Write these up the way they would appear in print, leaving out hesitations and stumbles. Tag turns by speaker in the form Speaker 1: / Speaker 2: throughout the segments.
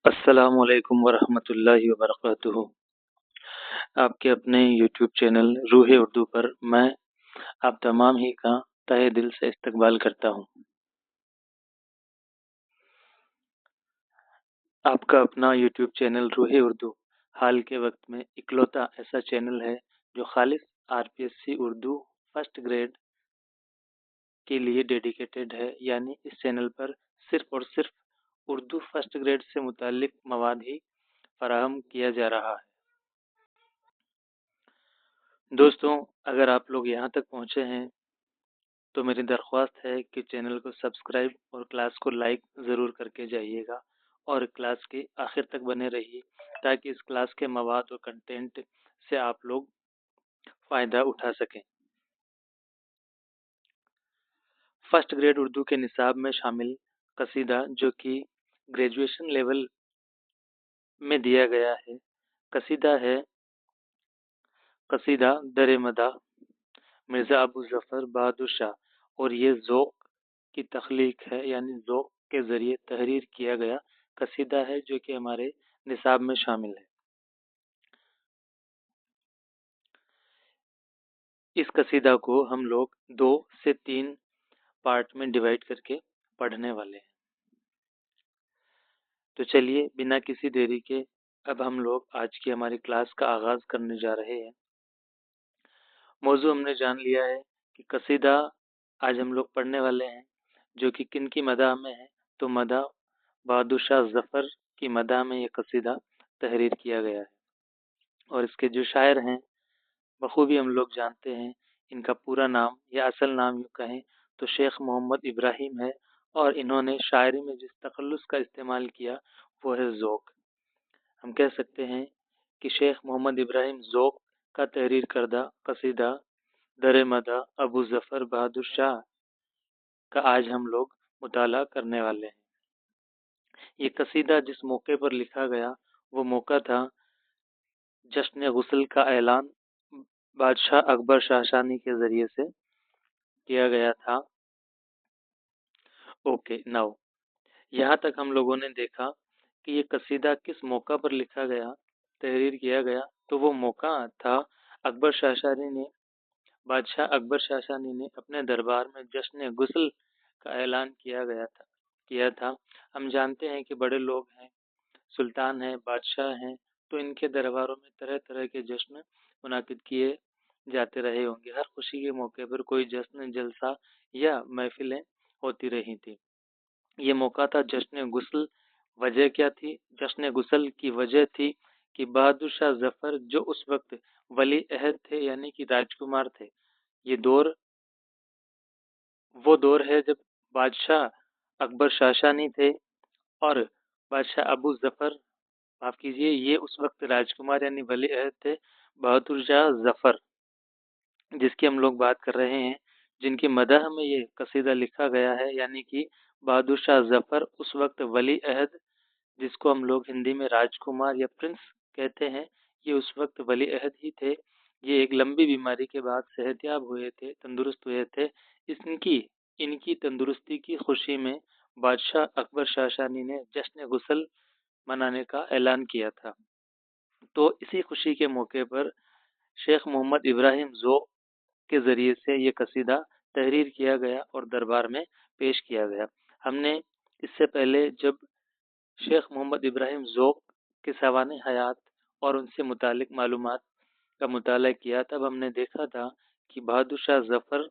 Speaker 1: السلام علیکم ورحمۃ اللہ وبرکاتہ۔ آپ کے اپنے یوٹیوب چینل روح اردو پر میں آپ تمام ہی کا تہہ دل سے استقبال کرتا ہوں۔ آپ کا اپنا یوٹیوب چینل روح اردو حال کے وقت میں اکلوتا ایسا چینل ہے جو خالص RPSC اردو فرسٹ گریڈ کے لیے ڈیڈیکیٹڈ ہے، یعنی اس چینل پر صرف اور صرف اردو فرسٹ گریڈ سے متعلق مواد ہی فراہم کیا جا رہا ہے۔ دوستوں، اگر آپ لوگ یہاں تک پہنچے ہیں تو میری درخواست ہے کہ چینل کو سبسکرائب اور کلاس کو لائک ضرور کر کے جائیے گا اور کلاس کے آخر تک بنے رہیے تاکہ اس کلاس کے مواد اور کنٹینٹ سے آپ لوگ فائدہ اٹھا سکیں۔ فرسٹ گریڈ اردو کے نصاب میں شامل قصیدہ جو کہ گریجویشن لیول میں دیا گیا ہے، قصیدہ ہے قصیدہ در مدح مرزا ابو ظفر بہادر شاہ، اور یہ ذوق کی تخلیق ہے، یعنی ذوق کے ذریعے تحریر کیا گیا قصیدہ ہے جو کہ ہمارے نصاب میں شامل ہے۔ اس قصیدہ کو ہم لوگ 2 سے 3 پارٹ میں ڈیوائڈ کر کے پڑھنے والے ہیں۔ تو چلیے بنا کسی دیری کے اب ہم لوگ آج کی ہماری کلاس کا آغاز کرنے جا رہے ہیں۔ موضوع ہم نے جان لیا ہے کہ قصیدہ آج ہم لوگ پڑھنے والے ہیں جو کہ کن کی مدح میں ہے، تو مدح بہادر شاہ ظفر کی مدح میں یہ قصیدہ تحریر کیا گیا ہے، اور اس کے جو شاعر ہیں بخوبی ہم لوگ جانتے ہیں۔ ان کا پورا نام یا اصل نام یوں کہیں تو شیخ محمد ابراہیم ہے، اور انہوں نے شاعری میں جس تخلص کا استعمال کیا وہ ہے ذوق۔ ہم کہہ سکتے ہیں کہ شیخ محمد ابراہیم ذوق کا تحریر کردہ قصیدہ در مدح ابو ظفر بہادر شاہ کا آج ہم لوگ مطالعہ کرنے والے ہیں۔ یہ قصیدہ جس موقع پر لکھا گیا وہ موقع تھا جشن غسل کا اعلان بادشاہ اکبر شاشانی کے ذریعے سے کیا گیا تھا۔ اوکے ناؤ، یہاں تک ہم لوگوں نے دیکھا کہ یہ قصیدہ کس موقع پر لکھا گیا، تحریر کیا گیا، تو وہ موقع تھا اکبر شاشانی نے بادشاہ اکبر شاشانی نے اپنے دربار میں جشن غسل کا اعلان کیا تھا۔ ہم جانتے ہیں کہ بڑے لوگ ہیں، سلطان ہیں، بادشاہ ہیں، تو ان کے درباروں میں طرح طرح کے جشن منعقد کیے جاتے رہے ہوں گے۔ ہر خوشی کے موقع پر کوئی جشن، جلسہ یا محفلیں ہوتی رہی تھی۔ یہ موقع تھا جشن غسل۔ وجہ کیا تھی؟ جشن غسل کی وجہ تھی کہ بہادر شاہ ظفر جو اس وقت ولی عہد تھے، یعنی کہ راجکمار تھے۔ یہ وہ دور ہے جب بادشاہ اکبر شاشانی تھے اور بادشاہ ابو ظفر معاف کیجیے یہ اس وقت راجکمار یعنی ولی عہد تھے بہادر شاہ ظفر، جس کی ہم لوگ بات کر رہے ہیں، جن کی مدح میں یہ قصیدہ لکھا گیا ہے، یعنی کہ بہادر شاہ ظفر اس وقت ولی عہد، جس کو ہم لوگ ہندی میں راجکمار یا پرنس کہتے ہیں، یہ اس وقت ولی عہد ہی تھے۔ یہ ایک لمبی بیماری کے بعد صحت یاب ہوئے تھے، تندرست ہوئے تھے۔ ان کی تندرستی کی خوشی میں بادشاہ اکبر شاشانی نے جشن غسل منانے کا اعلان کیا تھا۔ تو اسی خوشی کے موقع پر شیخ محمد ابراہیم ذوق کے ذریعے سے یہ قصیدہ تحریر کیا گیا اور دربار میں پیش کیا گیا۔ ہم نے اس سے پہلے جب شیخ محمد ابراہیم ذوق کے سوانح حیات اور ان سے متعلق معلومات کا مطالعہ کیا، تب ہم نے دیکھا تھا کہ بہادر شاہ ظفر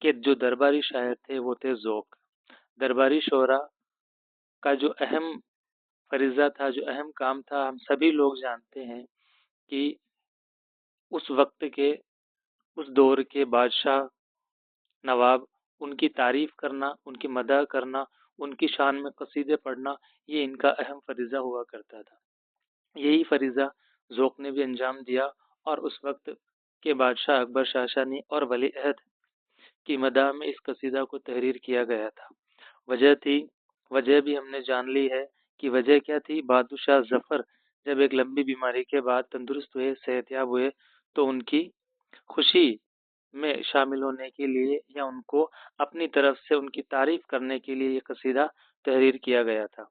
Speaker 1: کے جو درباری شاعر تھے وہ تھے ذوق۔ درباری شعراء کا جو اہم فریضہ تھا، جو اہم کام تھا، ہم سبھی لوگ جانتے ہیں کہ اس وقت کے، اس دور کے بادشاہ، نواب، ان کی تعریف کرنا، ان کی مدح کرنا، ان کی شان میں قصیدے پڑھنا، یہ ان کا اہم فریضہ ہوا کرتا تھا۔ یہی فریضہ ذوق نے بھی انجام دیا اور اس وقت کے بادشاہ اکبر شاشانی اور ولی عہد کی مدح میں اس قصیدہ کو تحریر کیا گیا تھا۔ وجہ بھی ہم نے جان لی ہے کہ وجہ کیا تھی۔ بہادر شاہ ظفر جب ایک لمبی بیماری کے بعد تندرست ہوئے، صحت یاب ہوئے، تو ان کی خوشی میں شامل ہونے کے لیے یا ان کو اپنی طرف سے ان کی تعریف کرنے کے لیے یہ قصیدہ تحریر کیا گیا تھا۔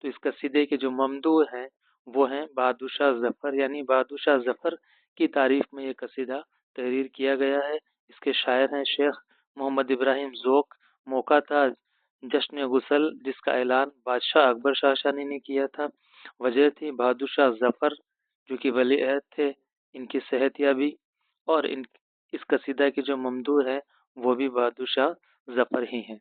Speaker 1: تو اس قصیدے کے جو ممدوح ہیں وہ ہیں بہادر شاہ ظفر، یعنی بہادر شاہ ظفر کی تعریف میں یہ قصیدہ تحریر کیا گیا ہے۔ اس کے شاعر ہیں شیخ محمد ابراہیم ذوق۔ موقع تھا جشن غسل، جس کا اعلان بادشاہ اکبر شاشانی نے کیا تھا۔ وجہ تھی بہادر شاہ ظفر جو کہ ولی عہد تھے، ان کی صحت یابی، اور اس قصیدہ کی جو ممدوح ہے وہ بھی بہادر شاہ ظفر ہی ہیں۔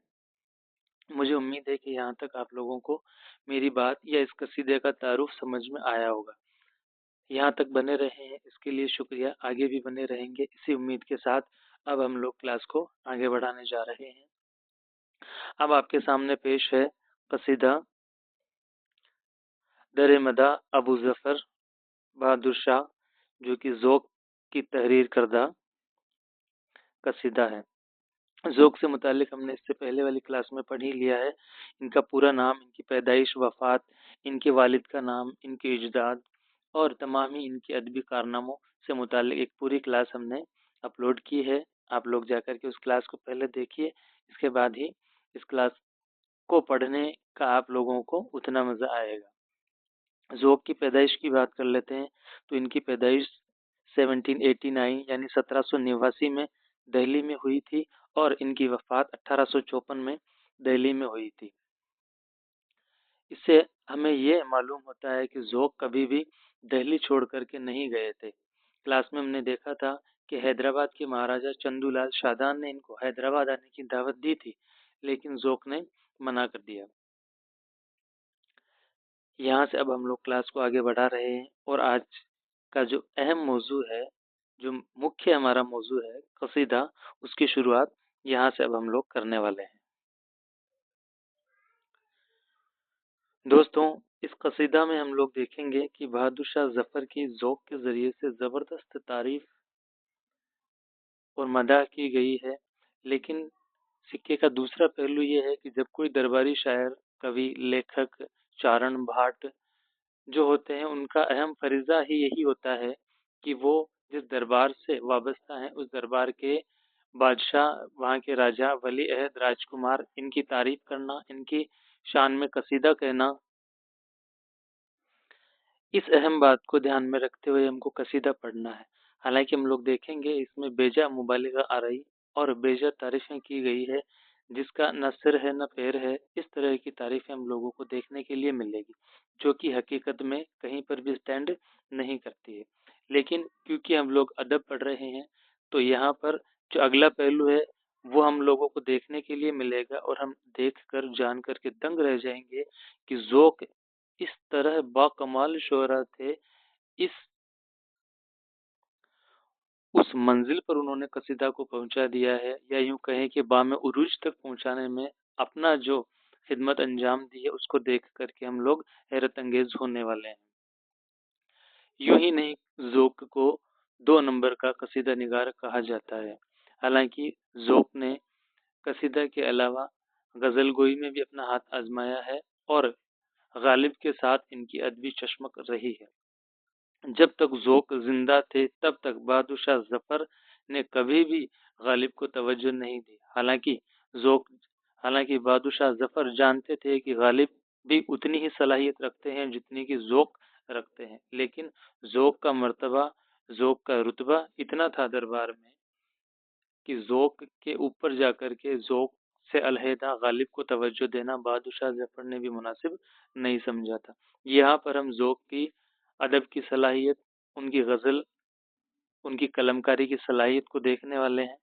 Speaker 1: مجھے امید ہے کہ یہاں تک آپ لوگوں کو میری بات یا اس قصیدے کا تعارف سمجھ میں آیا ہوگا۔ یہاں تک بنے رہے ہیں اس کے لیے شکریہ، آگے بھی بنے رہیں گے اسی امید کے ساتھ۔ اب ہم لوگ کلاس کو آگے بڑھانے جا رہے ہیں۔ اب آپ کے سامنے پیش ہے قصیدہ در مدح ابو ظفر بہادر شاہ، جو کہ ذوق کی تحریر کردہ قصیدہ ہے۔ ذوق سے متعلق ہم نے اس سے پہلے والی کلاس میں پڑھ ہی لیا ہے۔ ان کا پورا نام، ان کی پیدائش، وفات، ان کے والد کا نام، ان کے اجداد اور تمام ہی ان کے ادبی کارناموں سے متعلق ایک پوری کلاس ہم نے اپلوڈ کی ہے۔ آپ لوگ جا کر کے اس کلاس کو پہلے دیکھیے، اس کے بعد ہی اس کلاس کو پڑھنے کا آپ لوگوں کو اتنا مزہ آئے گا۔ ذوق کی پیدائش کی بات کر لیتے ہیں تو ان کی پیدائش 1789 یعنی 1789 میں دہلی میں ہوئی تھی، اور ان کی وفات 1854 میں دہلی میں ہوئی تھی۔ اس سے ہمیں یہ معلوم ہوتا ہے کہ ذوق کبھی بھی دہلی چھوڑ کر کے نہیں گئے تھے۔ کلاس میں ہم نے دیکھا تھا کہ حیدرآباد کے مہاراجا چندو لال شادان نے ان کو حیدرآباد آنے کی دعوت دی تھی، لیکن ذوق نے منع کر دیا۔ یہاں سے اب ہم لوگ کلاس کو آگے بڑھا رہے ہیں، اور آج کا جو اہم موضوع ہے، جو مکھیہ ہمارا موضوع ہے قصیدہ، اس کی شروعات یہاں سے اب ہم لوگ کرنے والے ہیں۔ دوستوں، اس قصیدہ میں ہم لوگ دیکھیں گے کہ بہادر شاہ ظفر کی ذوق کے ذریعے سے زبردست تعریف اور مدح کی گئی ہے، لیکن سکے کا دوسرا پہلو یہ ہے کہ جب کوئی درباری شاعر، کوی، لیکھک، چارن بھاٹ جو ہوتے ہیں، ان کا اہم فریضہ ہی یہی ہوتا ہے کہ وہ جس دربار سے وابستہ ہیں اس دربار کے بادشاہ، وہاں کے راجا، ولی عہد، راجکمار، ان کی تعریف کرنا، ان کی شان میں قصیدہ کہنا، اس اہم بات کو دھیان میں رکھتے ہوئے ہم کو قصیدہ پڑھنا ہے۔ حالانکہ ہم لوگ دیکھیں گے اس میں بیجا مبالغہ آرائی اور بیجا تعریفیں کی گئی ہے، جس کا نہ سر ہے نہ پیر ہے۔ اس طرح کی تعریفیں ہم لوگوں کو دیکھنے کے لیے ملے گی، جو کہ حقیقت میں کہیں پر بھی سٹینڈ نہیں کرتی ہے۔ لیکن کیونکہ ہم لوگ ادب پڑھ رہے ہیں تو یہاں پر جو اگلا پہلو ہے وہ ہم لوگوں کو دیکھنے کے لیے ملے گا، اور ہم دیکھ کر جان کر کے دنگ رہ جائیں گے کہ ذوق اس طرح با کمال شعرا تھے، اس منزل پر انہوں نے قصیدہ کو پہنچا دیا ہے، یا یوں کہیں کہ بام عروج تک پہنچانے میں اپنا جو خدمت انجام دی ہے، اس کو دیکھ کر کے ہم لوگ حیرت انگیز ہونے والے ہیں۔ یوں ہی نہیں، ذوق کو 2 نمبر کا قصیدہ نگار کہا جاتا ہے۔ حالانکہ ذوق نے قصیدہ کے علاوہ غزل گوئی میں بھی اپنا ہاتھ آزمایا ہے، اور غالب کے ساتھ ان کی ادبی چشمک رہی ہے۔ جب تک ذوق زندہ تھے تب تک بہادر شاہ ظفر نے کبھی بھی غالب کو توجہ نہیں دی۔ حالانکہ بہادر شاہ ظفر جانتے تھے کہ غالب بھی اتنی ہی صلاحیت رکھتے ہیں جتنی کہ ذوق رکھتے ہیں، لیکن ذوق کا مرتبہ، ذوق کا رتبہ اتنا تھا دربار میں کہ ذوق کے اوپر جا کر کے ذوق سے علیحدہ غالب کو توجہ دینا بہادر شاہ ظفر نے بھی مناسب نہیں سمجھا تھا۔ یہاں پر ہم ذوق کی ادب کی صلاحیت، ان کی غزل، ان کی قلمکاری کی صلاحیت کو دیکھنے والے ہیں۔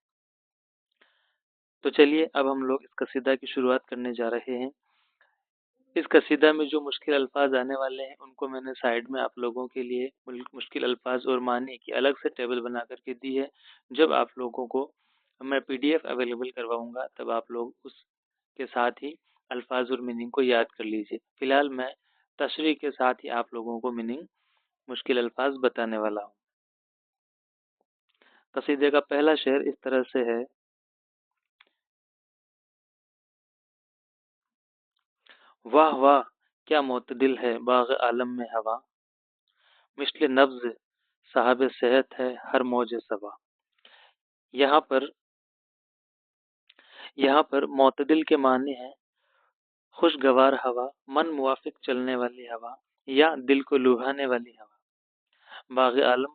Speaker 1: تو چلیے اب ہم لوگ اس قصیدہ کی شروعات کرنے جا رہے ہیں۔ اس قصیدہ میں جو مشکل الفاظ آنے والے ہیں ان کو میں نے سائیڈ میں آپ لوگوں کے لیے مشکل الفاظ اور معنی کی الگ سے ٹیبل بنا کر کے دی ہے۔ جب آپ لوگوں کو میں PDF اویلیبل کرواؤں گا تب آپ لوگ اس کے ساتھ ہی الفاظ اور میننگ کو یاد کر لیجیے۔ فی الحال میں تشریح کے ساتھ ہی آپ لوگوں کو میننگ، مشکل الفاظ بتانے والا ہوں۔ قصیدے کا پہلا شعر اس طرح سے ہے: واہ واہ کیا معتدل ہے باغ عالم میں ہوا، مثل نبض صاحب صحت ہے ہر موج صبا۔ یہاں پر معتدل کے معنی ہیں خوشگوار ہوا، من موافق چلنے والی ہوا یا دل کو لبھانے والی ہوا۔ باغ عالم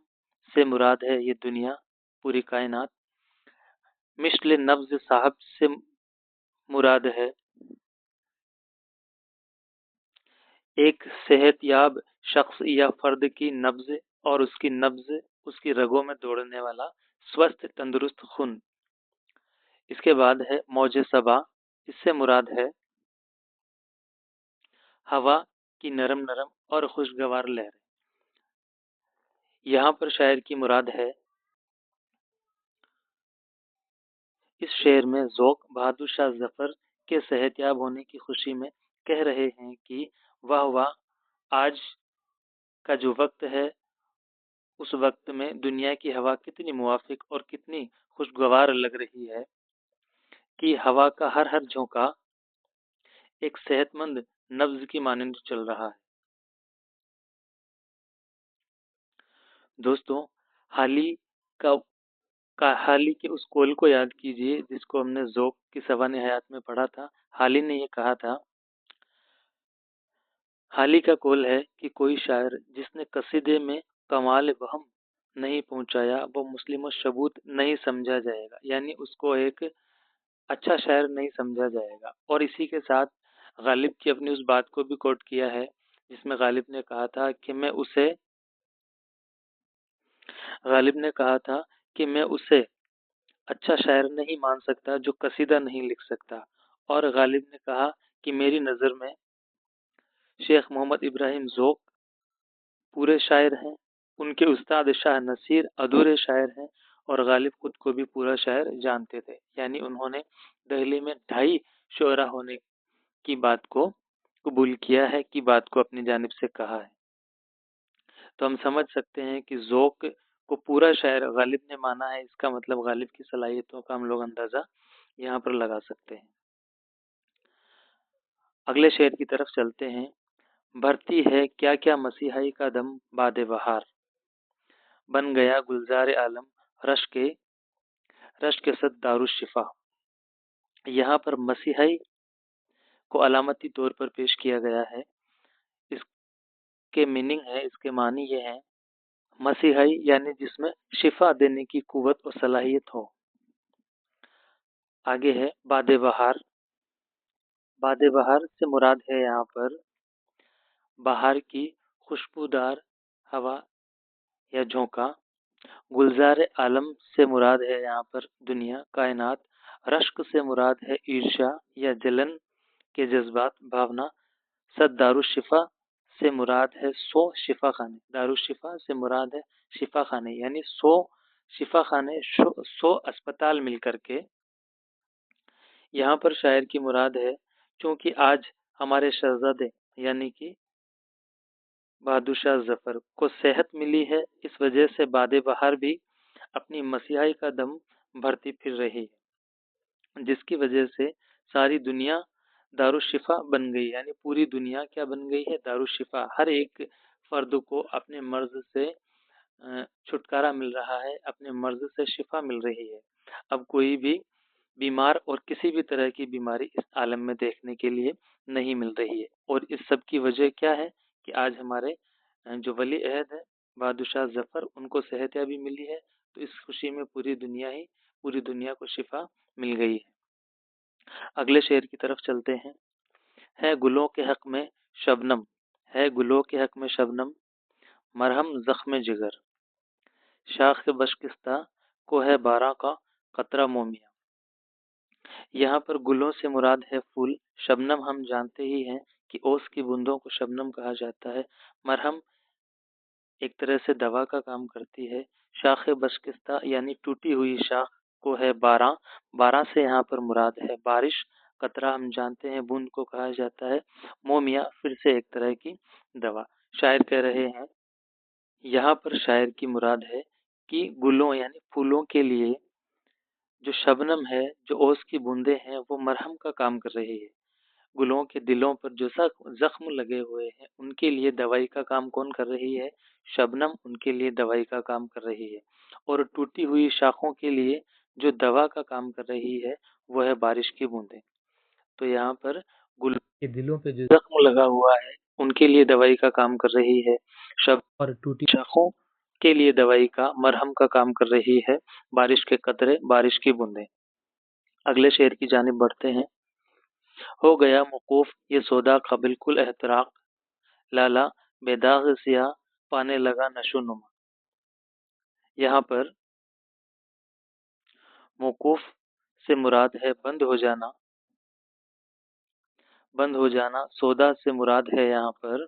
Speaker 1: سے مراد ہے یہ دنیا، پوری کائنات۔ مثل نبض صاحب سے مراد ہے ایک صحت یاب شخص یا فرد کی نبض، اور اس کی نبض اس کی رگوں میں دوڑنے والا سوستھ تندرست خون۔ اس کے بعد ہے موج صبا، اس سے مراد ہے ہوا کی نرم نرم اور خوشگوار لہر۔ یہاں پر شاعر کی مراد ہے اس شعر میں ذوق بہادر شاہ ظفر کے صحت یاب ہونے کی خوشی میں کہہ رہے ہیں کہ واہ واہ، آج کا جو وقت ہے اس وقت میں دنیا کی ہوا کتنی موافق اور کتنی خوشگوار لگ رہی ہے کہ ہوا کا ہر ہر جھونکا ایک صحت مند نبض کی مانند چل رہا ہے۔ دوستوں، حال ہی کے اس قول کو یاد کیجئے جس کو ہم نے ذوق کی سوانح حیات میں پڑھا تھا۔ حال ہی نے یہ کہا تھا، حال ہی کا قول ہے کہ کوئی شاعر جس نے قصیدے میں کمال وہم نہیں پہنچایا وہ مسلم و شبوت نہیں سمجھا جائے گا، یعنی اس کو ایک اچھا شاعر نہیں سمجھا جائے گا۔ اور اسی کے ساتھ غالب کی اپنی اس بات کو بھی کوٹ کیا ہے جس میں غالب نے کہا تھا کہ میں اسے اچھا شاعر نہیں مان سکتا جو قصیدہ نہیں لکھ سکتا۔ اور غالب نے کہا کہ میری نظر میں شیخ محمد ابراہیم ذوق پورے شاعر ہیں، ان کے استاد شاہ نصیر ادھورے شاعر ہیں، اور غالب خود کو بھی پورا شاعر جانتے تھے، یعنی انہوں نے دہلی میں 2.5 شعرا ہونے کی بات کو قبول کیا ہے، کی بات کو اپنی جانب سے کہا ہے۔ تو ہم سمجھ سکتے ہیں کہ ذوق کو پورا شاعر غالب نے مانا ہے، اس کا مطلب غالب کی صلاحیتوں کا ہم لوگ اندازہ یہاں پر لگا سکتے ہیں۔ اگلے شعر کی طرف چلتے ہیں۔ بھرتی ہے کیا کیا مسیحائی کا دم باد بہار، بن گیا گلزار عالم رشک کے صد دارالشفا۔ یہاں پر مسیحائی کو علامتی طور پر پیش کیا گیا ہے۔ اس کے میننگ ہے، اس کے معنی یہ ہے مسیحائی یعنی جس میں شفا دینے کی قوت اور صلاحیت ہو۔ آگے ہے باد بہار۔ باد بہار سے مراد ہے یہاں پر بہار کی خوشبودار ہوا یا جھونکا۔ گلزار عالم سے مراد ہے یہاں پر دنیا، کائنات۔ رشک سے مراد ہے عرشا یا جلن کے جذبات، بھاونا۔ صد دارالشفا سے مراد ہے 100 شفا خانے۔ دارالشفا سے مراد ہے شفا خانے، یعنی 100 شفا خانے، 100 اسپتال مل کر کے۔ یہاں پر شاعر کی مراد ہے چونکہ آج ہمارے شہزادے یعنی کہ بہادر شاہ ظفر کو صحت ملی ہے، اس وجہ سے باد بہار بھی اپنی مسیحائی کا دم بھرتی پھر رہی ہے، جس کی وجہ سے ساری دنیا دارالشفا بن گئی، یعنی پوری دنیا کیا بن گئی ہے؟ دارالشفا۔ ہر ایک فرد کو اپنے مرض سے چھٹکارا مل رہا ہے، اپنے مرض سے شفا مل رہی ہے۔ اب کوئی بھی بیمار اور کسی بھی طرح کی بیماری اس عالم میں دیکھنے کے لیے نہیں مل رہی ہے، اور اس سب کی وجہ کیا ہے کہ آج ہمارے جو ولی عہد ہے بہادر شاہ ظفر، ان کو صحت یابی ملی ہے، تو اس خوشی میں پوری دنیا کو شفا مل گئی ہے۔ اگلے شعر کی طرف چلتے ہیں۔ ہے گلوں کے حق میں شبنم، ہے گلوں کے حق میں شبنم، مرہم زخم جگر، شاخ بشکستہ کو ہے بارہ کا قطرہ مومیا۔ یہاں پر گلوں سے مراد ہے پھول۔ شبنم ہم جانتے ہی ہیں کہ اوس کی بوندوں کو شبنم کہا جاتا ہے۔ مرہم ایک طرح سے دوا کا کام کرتی ہے۔ شاخ بشکستہ یعنی ٹوٹی ہوئی شاخ کو ہے بارہ، بارہ سے یہاں پر مراد ہے بارش۔ قطرہ ہم جانتے ہیں بوند کو کہا جاتا ہے۔ مومیا پھر سے ایک طرح کی دوا۔ شاعر کہہ رہے ہیں، یہاں پر شاعر کی مراد ہے کہ گلوں یعنی پھولوں کے لیے جو شبنم ہے، جو اوس کی بوندیں ہیں، وہ مرہم کا کام کر رہی ہے۔ گلوں کے دلوں پر جو زخم لگے ہوئے ہیں ان کے لیے دوائی کا کام کون کر رہی ہے؟ شبنم ان کے لیے دوائی کا کام کر رہی ہے۔ اور ٹوٹی ہوئی شاخوں کے لیے جو دوا کا کام کر رہی ہے وہ ہے بارش کی بوندیں۔ تو یہاں پر گل کے دلوں پہ جو زخم لگا ہوا ہے ان کے لیے دوائی کا کام کر رہی ہے. شب اور ٹوٹی شاخوں کے لیے دوائی کا مرہم کا کام کر رہی ہے. بارش کے قطرے، بارش کی بوندیں. اگلے شعر کی جانب بڑھتے ہیں. ہو گیا موقوف یہ سودا کا بالکل احتراق، لالا بے داغ سیاہ پانے لگا نشو نما. یہاں پر موقوف سے مراد ہے بند ہو جانا. بند ہو جانا. سودا سے مراد ہے یہاں پر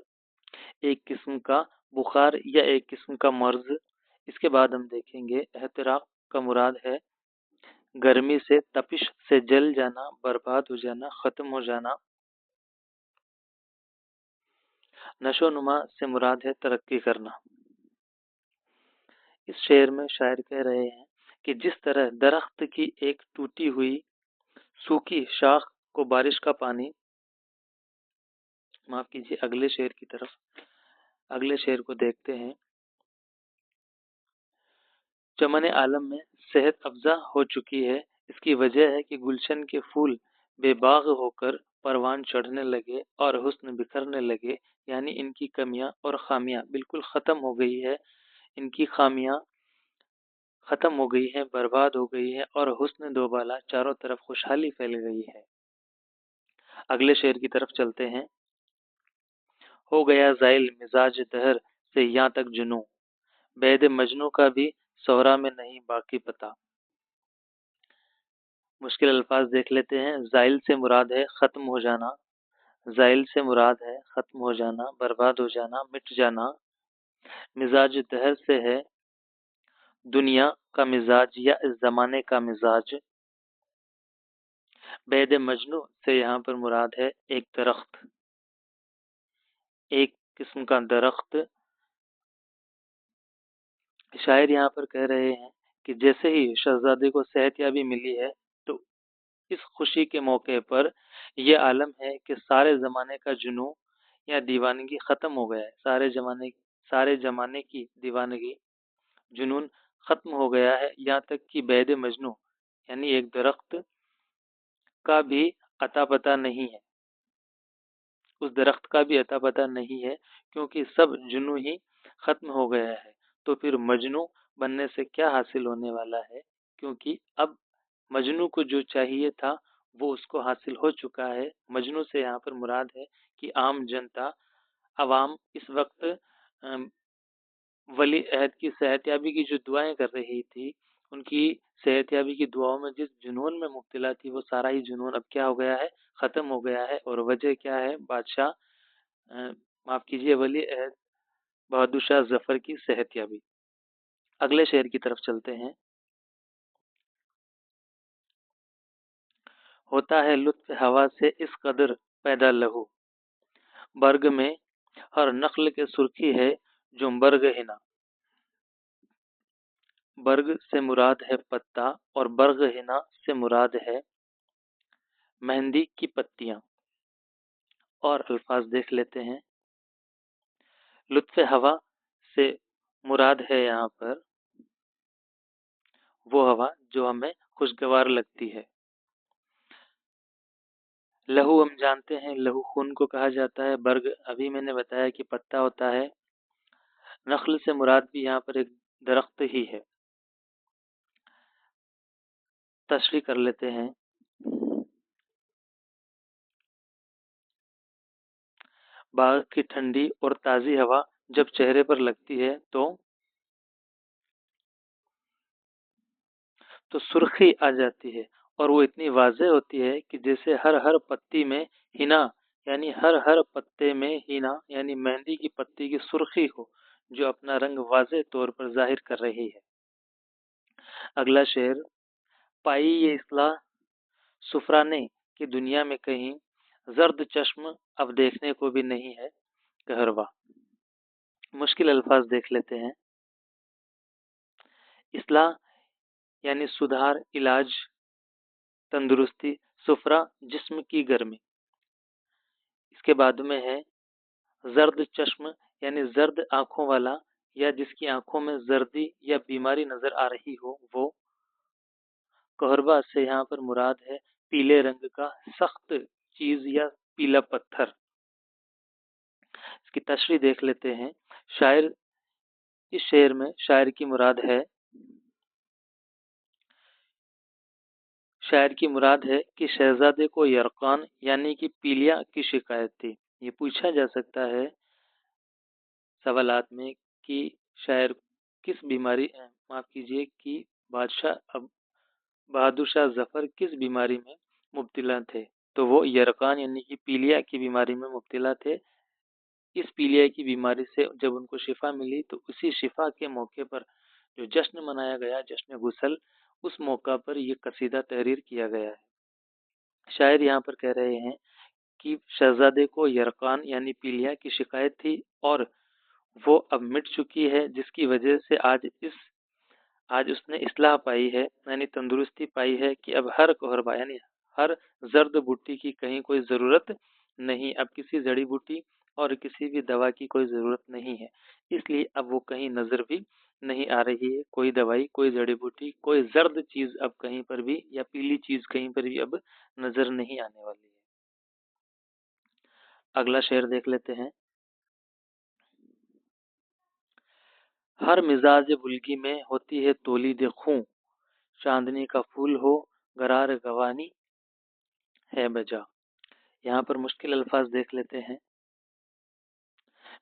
Speaker 1: ایک قسم کا بخار یا ایک قسم کا مرض. اس کے بعد ہم دیکھیں گے احتراق کا مراد ہے گرمی سے، تپش سے جل جانا، برباد ہو جانا، ختم ہو جانا. نشو نما سے مراد ہے ترقی کرنا. اس شعر میں شاعر کہہ رہے ہیں کہ جس طرح درخت کی ایک ٹوٹی ہوئی سوکھی شاخ کو بارش کا پانی، معاف کیجیے اگلے شعر کی طرف، اگلے شعر کو دیکھتے ہیں. چمن عالم میں صحت افزا ہو چکی ہے. اس کی وجہ ہے کہ گلشن کے پھول بے باغ ہو کر پروان چڑھنے لگے اور حسن بکھرنے لگے. یعنی ان کی کمیاں اور خامیاں بالکل ختم ہو گئی ہے. ان کی خامیاں ختم ہو گئی ہے، برباد ہو گئی ہے اور حسن دوبالا چاروں طرف خوشحالی پھیل گئی ہے. اگلے شعر کی طرف چلتے ہیں. ہو گیا زائل مزاج دہر سے یہاں تک جنوں، بید مجنوں کا بھی سہرا میں نہیں باقی پتا. مشکل الفاظ دیکھ لیتے ہیں. زائل سے مراد ہے ختم ہو جانا. زائل سے مراد ہے ختم ہو جانا، برباد ہو جانا، مٹ جانا. مزاج دہر سے ہے دنیا کا مزاج یا اس زمانے کا مزاج. بید مجنو سے یہاں پر مراد ہے ایک درخت، ایک قسم کا درخت. شاعر یہاں پر کہہ رہے ہیں کہ جیسے ہی شہزادے کو صحت یابی ملی ہے تو اس خوشی کے موقع پر یہ عالم ہے کہ سارے زمانے کا جنون یا دیوانگی ختم ہو گیا ہے. سارے زمانے کی دیوانگی، جنون ختم ہو گیا ہے. یہاں تک کہ بید مجنو یعنی ایک درخت کا بھی اتا پتا نہیں ہے. اس درخت کا بھی اتا پتا نہیں ہے کیونکہ سب جنوں ہی ختم ہو گیا ہے. تو پھر مجنو بننے سے کیا حاصل ہونے والا ہے؟ کیونکہ اب مجنو کو جو چاہیے تھا وہ اس کو حاصل ہو چکا ہے. مجنو سے یہاں پر مراد ہے کہ عام جنتا، عوام اس وقت ولی عہد کی صحت یابی کی جو دعائیں کر رہی تھی، ان کی صحت یابی کی دعاؤں میں جس جنون میں مبتلا تھی وہ سارا ہی جنون اب کیا ہو گیا ہے؟ ختم ہو گیا ہے. اور وجہ کیا ہے؟ بادشاہ معاف کیجیے ولی عہد بہادر شاہ ظفر کی صحت یابی. اگلے شعر کی طرف چلتے ہیں. ہوتا ہے لطف ہوا سے اس قدر پیدا لہو، برگ میں ہر نخل کے سرخی ہے جو برگ ہنا. برگ سے مراد ہے پتا اور برگ ہنا سے مراد ہے مہندی کی پتیاں. اور الفاظ دیکھ لیتے ہیں. لطف ہوا سے مراد ہے یہاں پر وہ ہوا جو ہمیں خوشگوار لگتی ہے. لہو ہم جانتے ہیں، لہو خون کو کہا جاتا ہے. برگ ابھی میں نے بتایا کہ پتا ہوتا ہے. نخل سے مراد بھی یہاں پر ایک درخت ہی ہے. تشریح کر لیتے ہیں. باغ کی ٹھنڈی اور تازی ہوا جب چہرے پر لگتی ہے تو سرخی آ جاتی ہے اور وہ اتنی واضح ہوتی ہے کہ جیسے ہر پتی میں ہنا یعنی ہر پتے میں ہنا یعنی مہندی کی پتی کی سرخی ہو جو اپنا رنگ واضح طور پر ظاہر کر رہی ہے. اگلا شعر. پائی یہ اصلاح سفرانے کی دنیا میں کہیں، زرد چشم اب دیکھنے کو بھی نہیں ہے کہروا. مشکل الفاظ دیکھ لیتے ہیں. اصلاح یعنی سدھار، علاج، تندرستی. سفرا جسم کی گرمی. اس کے بعد میں ہے زرد چشم یعنی زرد آنکھوں والا یا جس کی آنکھوں میں زردی یا بیماری نظر آ رہی ہو وہ. کہربا سے یہاں پر مراد ہے پیلے رنگ کا سخت چیز یا پیلا پیلا پتھر. اس کی تشریح دیکھ لیتے ہیں. شاعر اس شعر میں شاعر کی مراد ہے کہ شہزادے کو یرقان یعنی کہ پیلیا کی شکایت تھی. یہ پوچھا جا سکتا ہے سوالات میں کہ شاعر کس بیماری معاف کیجیے کہ بہادر شاہ ظفر کس بیماری میں مبتلا تھے. تو وہ یرقان یعنی کہ پیلیا کی بیماری میں مبتلا تھے. اس پیلیا کی بیماری سے جب ان کو شفا ملی تو اسی شفا کے موقع پر جو جشن منایا گیا، جشن غسل، اس موقع پر یہ قصیدہ تحریر کیا گیا ہے. شاعر یہاں پر کہہ رہے ہیں کہ شہزادے کو یرقان یعنی پیلیا کی شکایت تھی اور وہ اب مٹ چکی ہے، جس کی وجہ سے آج اس نے اصلاح پائی ہے، یعنی تندرستی پائی ہے کہ اب ہر کہربا یعنی ہر زرد بوٹی کی کہیں کوئی ضرورت نہیں. اب کسی جڑی بوٹی اور کسی بھی دوا کی کوئی ضرورت نہیں ہے. اس لیے اب وہ کہیں نظر بھی نہیں آ رہی ہے. کوئی دوائی، کوئی جڑی بوٹی، کوئی زرد چیز اب کہیں پر بھی یا پیلی چیز کہیں پر بھی اب نظر نہیں آنے والی ہے. اگلا شعر دیکھ لیتے ہیں. ہر مزاج بلگی میں ہوتی ہے تولید خوں، چاندنی کا پھول ہو گرار گوانی ہے بجا. یہاں پر مشکل الفاظ دیکھ لیتے ہیں.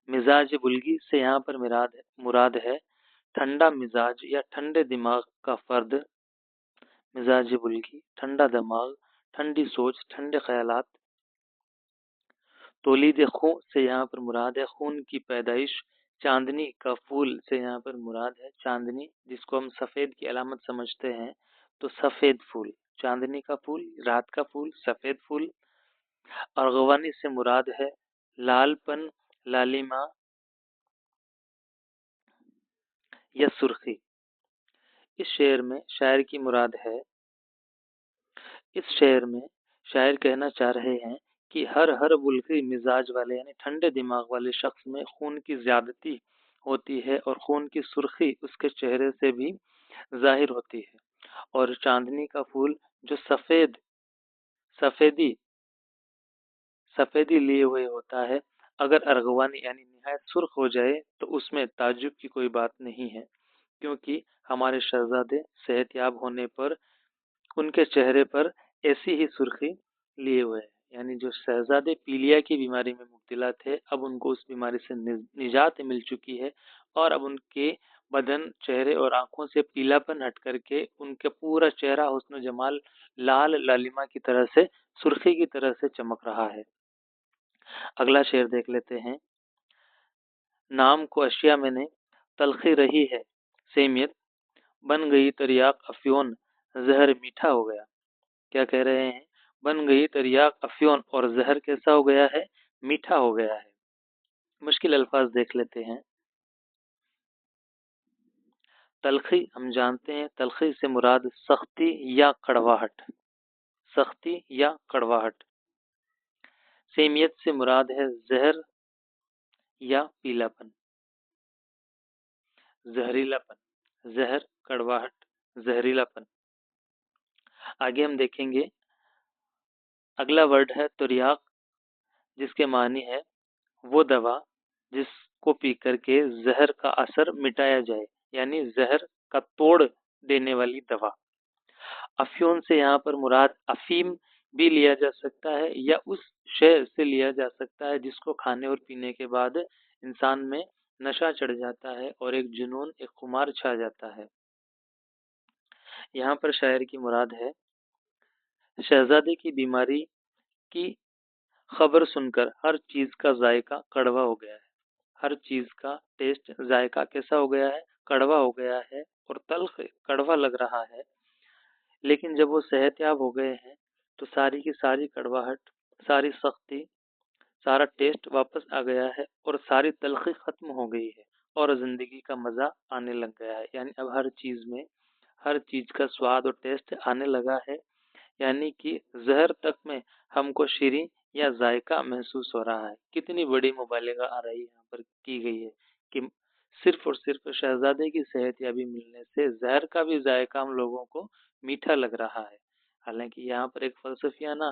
Speaker 1: مزاج بلگی سے یہاں پر مراد ہے ٹھنڈا مزاج یا ٹھنڈے دماغ کا فرد. مزاج بلگی، ٹھنڈا دماغ، ٹھنڈی سوچ، ٹھنڈے خیالات. تولید خون سے یہاں پر مراد ہے خون کی پیدائش. چاندنی کا پھول سے یہاں پر مراد ہے چاندنی، جس کو ہم سفید کی علامت سمجھتے ہیں. تو سفید پھول، چاندنی کا پھول، رات کا پھول، سفید پھول. اور غوانی سے مراد ہے لال پن، لالیما یا سرخی. اس شعر میں شاعر کہنا چاہ رہے ہیں کہ ہر بلغی مزاج والے یعنی ٹھنڈے دماغ والے شخص میں خون کی زیادتی ہوتی ہے اور خون کی سرخی اس کے چہرے سے بھی ظاہر ہوتی ہے. اور چاندنی کا پھول جو سفیدی لیے ہوئے ہوتا ہے، اگر ارغوانی یعنی نہایت سرخ ہو جائے تو اس میں تعجب کی کوئی بات نہیں ہے، کیونکہ ہمارے شہزادے صحت یاب ہونے پر ان کے چہرے پر ایسی ہی سرخی لیے ہوئے ہیں. یعنی جو شہزادے پیلیا کی بیماری میں مبتلا تھے، اب ان کو اس بیماری سے نجات مل چکی ہے اور اب ان کے بدن، چہرے اور آنکھوں سے پیلا پن ہٹ کر کے ان کا پورا چہرہ حسن و جمال لال لالیما کی طرح سے، سرخی کی طرح سے چمک رہا ہے. اگلا شعر دیکھ لیتے ہیں. نام کو اشیاء میں نے تلخی رہی ہے سیمیت، بن گئی تریاق افیون زہر میٹھا ہو گیا. کیا کہہ رہے ہیں؟ بن گئی تریاق افیون اور زہر کیسا ہو گیا ہے؟ میٹھا ہو گیا ہے. مشکل الفاظ دیکھ لیتے ہیں. تلخی ہم جانتے ہیں، تلخی سے مراد سختی یا کڑواہٹ. سختی یا کڑواہٹ. سیمیت سے مراد ہے زہر یا پیلا پن، زہریلا پن. زہر، کڑواہٹ، زہریلا پن. آگے ہم دیکھیں گے اگلا ورڈ ہے تریاق، جس کے معنی ہے وہ دوا جس کو پی کر کے زہر کا اثر مٹایا جائے، یعنی زہر کا توڑ دینے والی دوا. افیون سے یہاں پر مراد افیم بھی لیا جا سکتا ہے یا اس شے سے لیا جا سکتا ہے جس کو کھانے اور پینے کے بعد انسان میں نشہ چڑھ جاتا ہے اور ایک جنون، ایک خمار چھا جاتا ہے. یہاں پر شاعر کی مراد ہے شہزادے کی بیماری کی خبر سن کر ہر چیز کا ذائقہ کڑوا ہو گیا ہے. ہر چیز کا ٹیسٹ، ذائقہ کیسا ہو گیا ہے؟ کڑوا ہو گیا ہے اور تلخ، کڑوا لگ رہا ہے. لیکن جب وہ صحت یاب ہو گئے ہیں تو ساری کی ساری کڑواہٹ، ساری سختی، سارا ٹیسٹ واپس آ گیا ہے اور ساری تلخی ختم ہو گئی ہے اور زندگی کا مزہ آنے لگ گیا ہے. یعنی اب ہر چیز کا سواد اور ٹیسٹ آنے لگا ہے. یعنی کہ زہر تک میں ہم کو شیریں یا ذائقہ محسوس ہو رہا ہے. کتنی بڑی مبالغہ آ رہی یہاں پر کی گئی ہے کہ صرف اور صرف شہزادے کی صحت یابی ملنے سے زہر کا بھی ذائقہ ہم لوگوں کو میٹھا لگ رہا ہے. حالانکہ یہاں پر ایک فلسفیانہ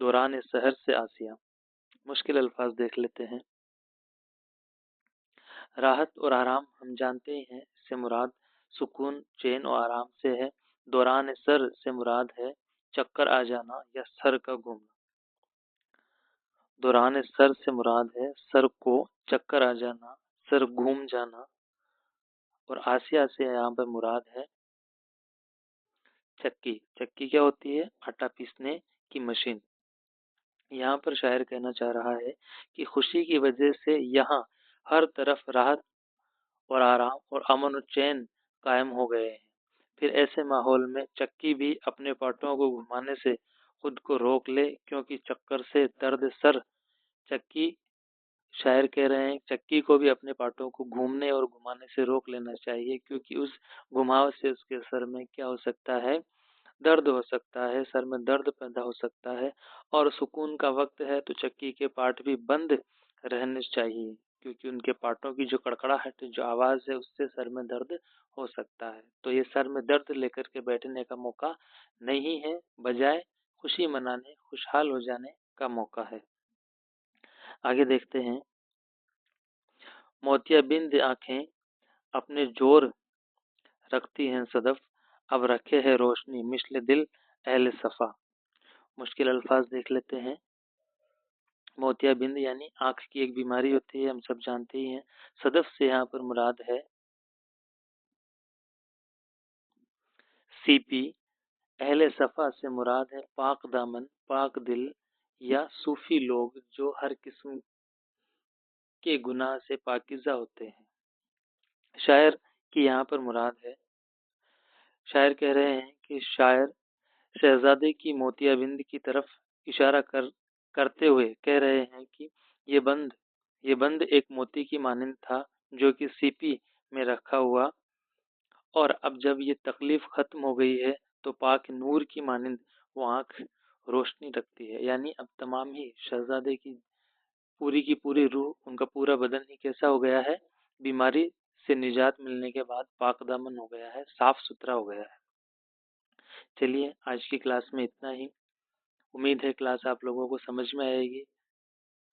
Speaker 1: دوران سحر سے آسیہ۔ مشکل الفاظ دیکھ لیتے ہیں۔ راحت اور آرام ہم جانتے ہی ہیں، اس سے مراد سکون، چین اور آرام سے ہے۔ دوران سر سے مراد ہے چکر آ جانا یا سر کا گھومنا۔ دوران سر سے مراد ہے سر کو چکر آ جانا، سر گھوم جانا۔ اور آسیہ سے یہاں پر مراد ہے چکی۔ چکی کیا ہوتی ہے؟ آٹا پیسنے کی مشین۔ یہاں پر شاعر کہنا چاہ رہا ہے کہ خوشی کی وجہ سے یہاں ہر طرف راحت اور آرام اور امن و چین قائم ہو گئے ہیں۔ پھر ایسے ماحول میں چکی بھی اپنے پاٹوں کو گھمانے سے خود کو روک لے، کیونکہ چکر سے درد سر چکی شاعر کہہ رہے ہیں چکی کو بھی اپنے پاٹوں کو گھومنے اور گھمانے سے روک لینا چاہیے، کیونکہ اس گھماؤ سے اس کے سر میں کیا ہو سکتا ہے؟ درد ہو سکتا ہے، سر میں درد پیدا ہو سکتا ہے۔ اور سکون کا وقت ہے تو چکی کے پاٹ بھی بند رہنے چاہیے، کیونکہ ان کے پاٹوں کی جو کڑکڑاہٹ، جو آواز ہے، اس سے سر میں درد ہو سکتا ہے۔ تو یہ سر میں درد لے کر کے بیٹھنے کا موقع نہیں ہے، بجائے خوشی منانے، خوشحال ہو جانے کا موقع ہے۔ آگے دیکھتے ہیں۔ موتیا بند آنکھیں اپنے جور رکھتی ہیں صدف، اب رکھے ہے روشنی مثل دل اہل صفا۔ مشکل الفاظ دیکھ لیتے ہیں۔ موتیا بند یعنی آنکھ کی ایک بیماری ہوتی ہے، ہم سب جانتے ہی ہیں۔ صدف سے یہاں پر مراد ہے سی پی۔ اہل صفا سے مراد ہے پاک دامن، پاک دل یا صوفی لوگ جو ہر قسم کے گناہ سے پاکیزہ ہوتے ہیں۔ شاعر کی یہاں پر مراد ہے، شاعر کہہ رہے ہیں کہ شاعر شہزادے کی موتیا بند کی طرف اشارہ کرتے ہوئے کہہ رہے ہیں کہ یہ بند ایک موتی کی مانند تھا جو کہ سیپی میں رکھا ہوا، اور اب جب یہ تکلیف ختم ہو گئی ہے تو پاک نور کی مانند وہ آنکھ روشنی رکھتی ہے۔ یعنی اب تمام ہی شہزادے کی پوری روح، ان کا پورا بدن ہی کیسا ہو گیا ہے؟ بیماری سے نجات ملنے کے بعد پاک دامن ہو گیا ہے، صاف ستھرا ہو گیا ہے۔ چلیے آج کی کلاس میں اتنا ہی۔ امید ہے کلاس آپ لوگوں کو سمجھ میں آئے گی۔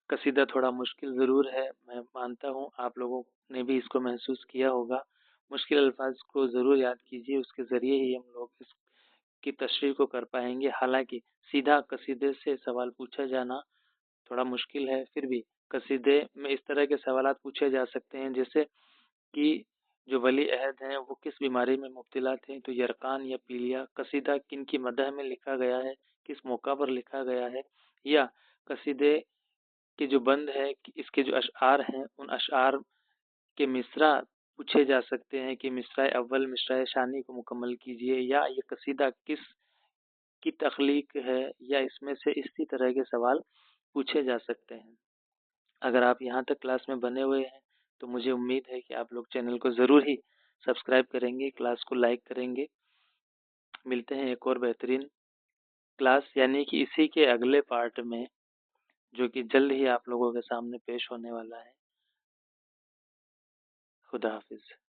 Speaker 1: قصیدہ تھوڑا مشکل ضرور ہے، میں مانتا ہوں آپ لوگوں نے بھی اس کو محسوس کیا ہوگا۔ مشکل الفاظ کو ضرور یاد کیجیے، اس کے ذریعے ہی ہم لوگ اس کی تشریح کو کر پائیں گے۔ حالانکہ سیدھا قصیدے سے سوال پوچھا جانا تھوڑا مشکل ہے، پھر بھی قصیدے میں اس طرح کے سوالات پوچھے جا سکتے ہیں، جیسے کہ جو ولی عہد ہیں وہ کس بیماری میں مبتلا تھے، تو یرقان یا پیلیا۔ قصیدہ کن کی مدح میں لکھا گیا ہے، کس موقع پر لکھا گیا ہے، یا قصیدے کے جو بند ہے، اس کے جو اشعار ہیں، ان اشعار کے مصرع پوچھے جا سکتے ہیں کہ مصرع اول، مصرع ثانی کو مکمل کیجیے، یا یہ قصیدہ کس کی تخلیق ہے، یا اس میں سے اسی طرح کے سوال پوچھے جا سکتے ہیں۔ اگر آپ یہاں تک کلاس میں بنے ہوئے ہیں تو مجھے امید ہے کہ آپ لوگ چینل کو ضرور ہی سبسکرائب کریں گے، کلاس کو لائک کریں گے۔ ملتے ہیں ایک اور بہترین کلاس، یعنی کہ اسی کے اگلے پارٹ میں، جو کہ جلد ہی آپ لوگوں کے سامنے پیش ہونے والا ہے۔ خدا حافظ۔